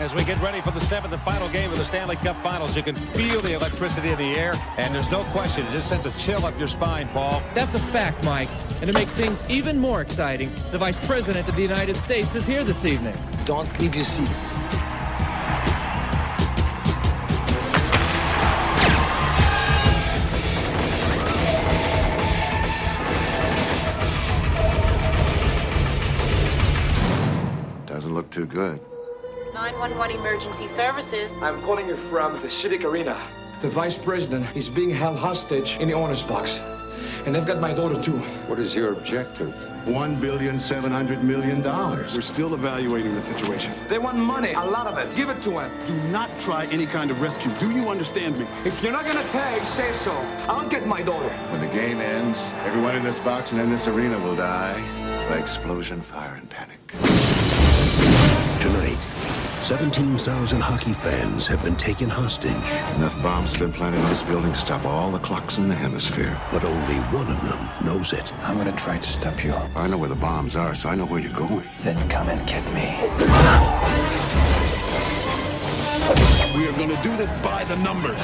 As we get ready for the 7th and final game of the Stanley Cup Finals, you can feel the electricity in the air, and there's no question, it just sends a chill up your spine, Paul. That's a fact, Mike. And to make things even more exciting, the Vice President of the United States is here this evening. Don't leave your seats. Doesn't look too good. 911 Emergency Services. I'm calling you from the Civic Arena. The Vice President is being held hostage in the owner's box. And they've got my daughter, too. What is your objective? $1,700,000,000. We're still evaluating the situation. They want money, a lot of it. Give it to them. Do not try any kind of rescue. Do you understand me? If you're not gonna pay, say so. I'll get my daughter. When the game ends, everyone in this box and in this arena will die by explosion, fire, and panic. Tonight, 17,000 hockey fans have been taken hostage. Enough bombs have been planted in this building to stop all the clocks in the hemisphere. But only one of them knows it. I'm gonna try to stop you. I know where the bombs are, so I know where you're going. Then come and get me. We are going to do this by the numbers.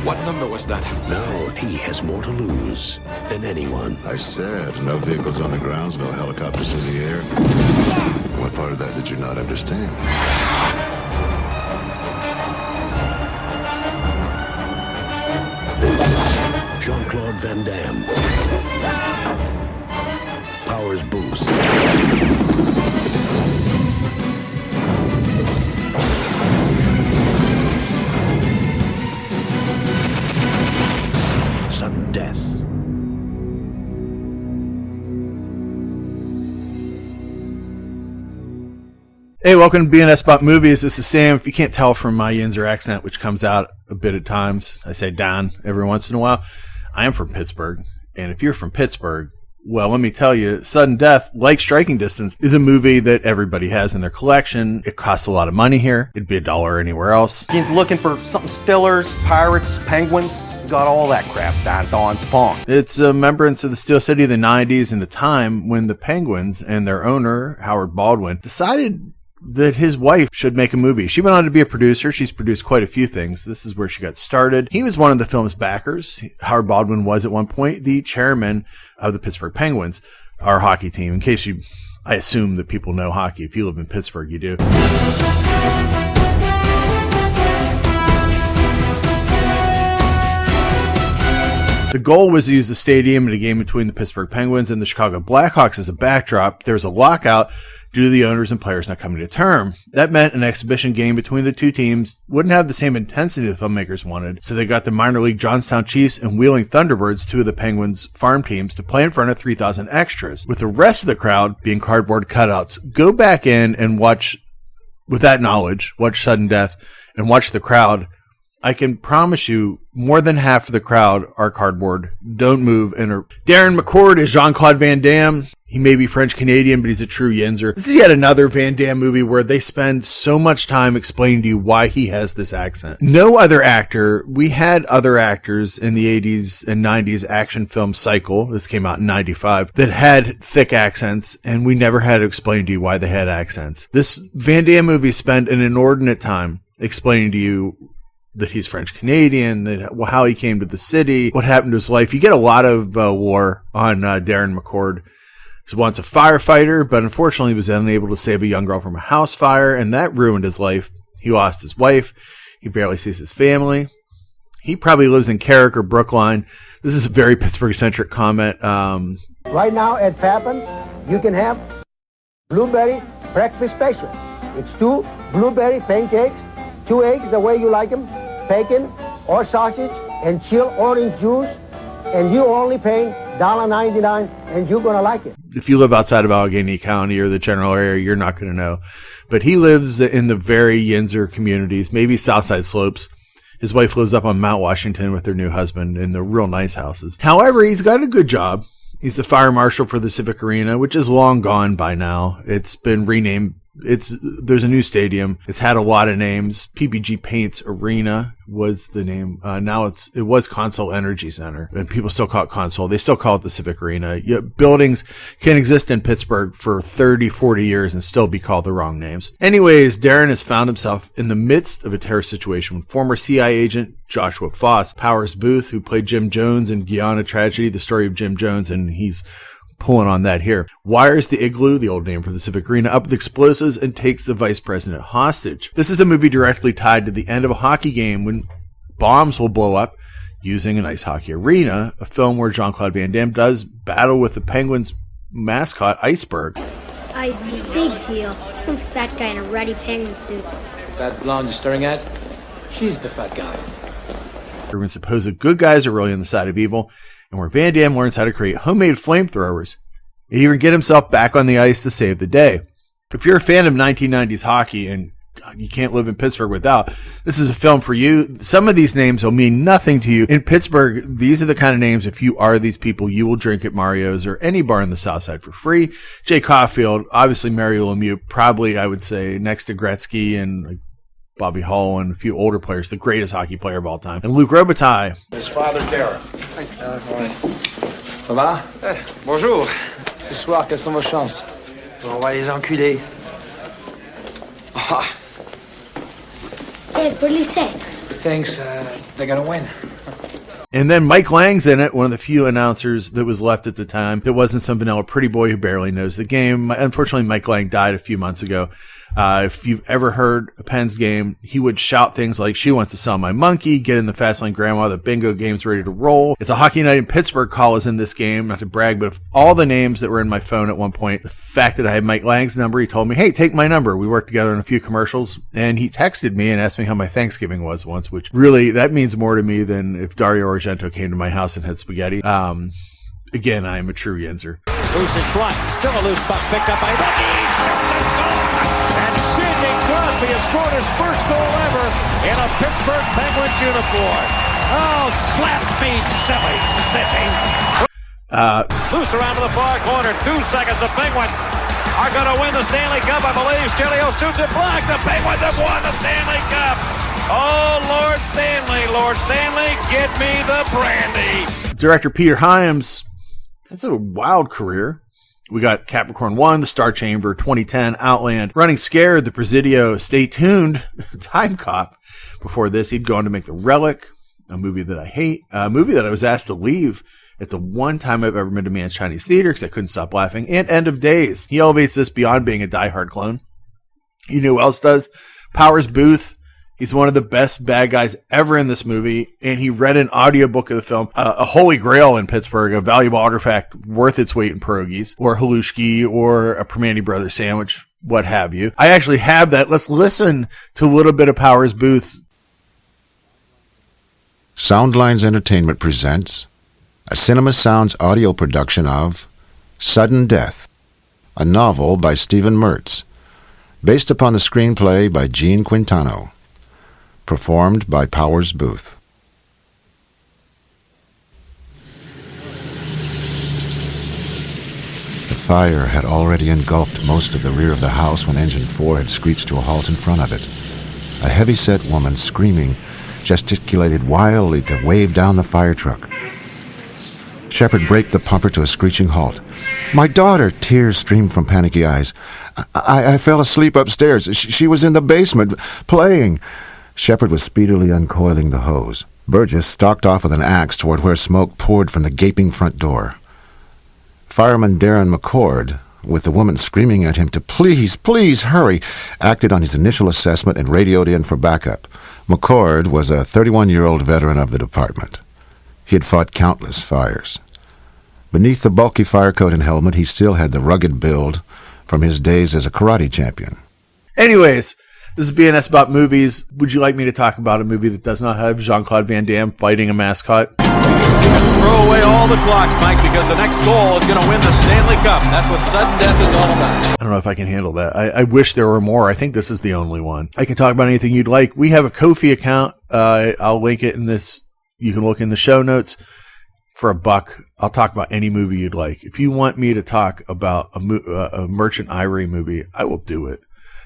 What number was that? Now he has more to lose than anyone. I said, no vehicles on the grounds, no helicopters in the air. What part of that did you not understand? Jean-Claude Van Damme. Powers boost. Sudden death. Hey, welcome to BNS Spot Movies. This is Sam. If you can't tell from my Yinzer accent, which comes out a bit at times, I say Don every once in a while. I am from Pittsburgh. And if you're from Pittsburgh, well, let me tell you, Sudden Death, like Striking Distance, is a movie that everybody has in their collection. It costs a lot of money here. It'd be $1 anywhere else. He's looking for something Stillers, Pirates, Penguins. Got all that crap down Don's Pond. It's a remembrance of the Steel City of the 90s and the time when the Penguins and their owner, Howard Baldwin, decided that his wife should make a movie. She went on to be a producer. She's produced quite a few things. This is where she got started. He was one of the film's backers. Howard Baldwin was at one point the chairman of the Pittsburgh Penguins, our hockey team. In case I assume that people know hockey. If you live in Pittsburgh, you do. The goal was to use the stadium in a game between the Pittsburgh Penguins and the Chicago Blackhawks as a backdrop. There was a lockout due to the owners and players not coming to term. That meant an exhibition game between the two teams wouldn't have the same intensity the filmmakers wanted, so they got the minor league Johnstown Chiefs and Wheeling Thunderbirds, two of the Penguins' farm teams, to play in front of 3,000 extras, with the rest of the crowd being cardboard cutouts. Go back in and watch, with that knowledge, watch Sudden Death and watch the crowd. I can promise you more than half of the crowd are cardboard. Don't move. Darren McCord is Jean-Claude Van Damme. He may be French-Canadian, but he's a true Yinzer. This is yet another Van Damme movie where they spend so much time explaining to you why he has this accent. No other actor. We had other actors in the 80s and 90s action film cycle. This came out in 95 that had thick accents, and we never had to explain to you why they had accents. This Van Damme movie spent an inordinate time explaining to you that he's French-Canadian, that how he came to the city, what happened to his life. You get a lot of lore on Darren McCord. He was once a firefighter, but unfortunately was unable to save a young girl from a house fire, and that ruined his life. He lost his wife. He barely sees his family. He probably lives in Carrick or Brookline. This is a very Pittsburgh-centric comment. Right now at Pappin's, you can have blueberry breakfast special. It's 2 blueberry pancakes, 2 eggs the way you like them, bacon or sausage, and chilled orange juice, and you only paying $1.99, and you're going to like it. If you live outside of Allegheny County or the general area, you're not going to know. But he lives in the very Yinzer communities, maybe Southside Slopes. His wife lives up on Mount Washington with her new husband in the real nice houses. However, he's got a good job. He's the fire marshal for the Civic Arena, which is long gone by now. It's been renamed There's a new stadium. It's had a lot of names. PPG Paints Arena was the name. Now it was Consol Energy Center, and people still call it Consol. They still call it the Civic Arena. Buildings can exist in Pittsburgh for 30, 40 years and still be called the wrong names. Anyways, Darren has found himself in the midst of a terror situation when former CIA agent Joshua Foss, Powers Booth, who played Jim Jones in Guyana Tragedy, the story of Jim Jones, and he's pulling on that here, wires the Igloo, the old name for the Civic Arena, up with explosives and takes the vice president hostage. This is a movie directly tied to the end of a hockey game when bombs will blow up using an ice hockey arena, a film where Jean-Claude Van Damme does battle with the Penguins mascot, Iceberg. I see. Big deal. Some fat guy in a ratty penguin suit. That blonde you're staring at? She's the fat guy. When supposed good guys are really on the side of evil, and where Van Damme learns how to create homemade flamethrowers and even get himself back on the ice to save the day. If you're a fan of 1990s hockey, and God, you can't live in Pittsburgh without, this is a film for you. Some of these names will mean nothing to you. In Pittsburgh, these are the kind of names, if you are these people, you will drink at Mario's or any bar in the South Side for free. Jay Caulfield, obviously Mario Lemieux, probably I would say next to Gretzky and Bobby Hull and a few older players, the greatest hockey player of all time. And Luc Robitaille. His father, Darren. Ça va? Bonjour. Ce soir, quelles sont vos chances? On va les enculer. Dad, what did he say? He thinks they're gonna win. And then Mike Lang's in it, one of the few announcers that was left at the time. That wasn't some vanilla pretty boy who barely knows the game. Unfortunately, Mike Lang died a few months ago. If you've ever heard a Pens game, he would shout things like, "She wants to sell my monkey, get in the fast lane grandma, the bingo game's ready to roll." It's a hockey night in Pittsburgh call is in this game, not to brag, but of all the names that were in my phone at one point, the fact that I had Mike Lang's number, he told me, "Hey, take my number." We worked together on a few commercials, and he texted me and asked me how my Thanksgiving was once, which really, that means more to me than if Dario Argento came to my house and had spaghetti. Again, I am a true Yenzer. Loose in front, still a loose puck picked up by Lucky, shoots and scores! And Sidney Crosby has scored his first goal ever in a Pittsburgh Penguins uniform. Oh, slap me silly, Sidney. Loose around to the far corner, 2 seconds. The Penguins are going to win the Stanley Cup, I believe. Stelio shoots it blocked. The Penguins have won the Stanley Cup. Oh, Lord Stanley, get me the brandy. Director Peter Hyams, that's a wild career. We got Capricorn 1, The Star Chamber, 2010, Outland, Running Scared, The Presidio, Stay Tuned, Time Cop. Before this, he'd gone to make The Relic, a movie that I hate, a movie that I was asked to leave at the one time I've ever been to Man's Chinese Theater because I couldn't stop laughing, and End of Days. He elevates this beyond being a diehard clone. You know who else does? Powers Booth. He's one of the best bad guys ever in this movie, and he read an audiobook of the film, a holy grail in Pittsburgh, a valuable artifact worth its weight in pierogies, or halushki, or a Primanti Brothers sandwich, what have you. I actually have that. Let's listen to a little bit of Powers Booth. Soundlines Entertainment presents a Cinema Sounds audio production of Sudden Death, a novel by Stephen Mertz, based upon the screenplay by Gene Quintano. Performed by Powers Booth. The fire had already engulfed most of the rear of the house when Engine 4 had screeched to a halt in front of it. A heavy-set woman, screaming, gesticulated wildly to wave down the fire truck. Shepard braked the pumper to a screeching halt. "My daughter!" Tears streamed from panicky eyes. I fell asleep upstairs. She was in the basement, playing." Shepard was speedily uncoiling the hose. Burgess stalked off with an axe toward where smoke poured from the gaping front door. Fireman Darren McCord, with the woman screaming at him to please hurry, acted on his initial assessment and radioed in for backup. McCord was a 31-year-old veteran of the department. He had fought countless fires. Beneath the bulky fire coat and helmet, he still had the rugged build from his days as a karate champion. Anyways, this is BNS about movies. Would you like me to talk about a movie that does not have Jean-Claude Van Damme fighting a mascot? Throw away all the clocks, Mike, because the next goal is going to win the Stanley Cup. That's what sudden death is all about. I don't know if I can handle that. I wish there were more. I think this is the only one. I can talk about anything you'd like. We have a Ko-fi account. I'll link it in this. You can look in the show notes. For $1, I'll talk about any movie you'd like. If you want me to talk about a Merchant Ivory movie, I will do it.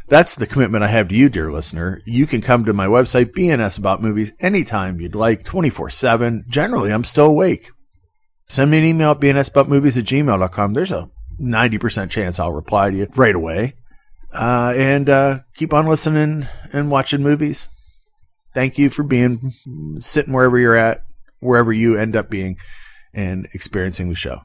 That's the commitment I have to you, dear listener. You can come to my website, BNS About Movies, anytime you'd like, 24/7. Generally, I'm still awake. Send me an email at bnsaboutmovies@gmail.com. There's a 90% chance I'll reply to you right away. And keep on listening and watching movies. Thank you for sitting wherever you're at, wherever you end up being, and experiencing the show.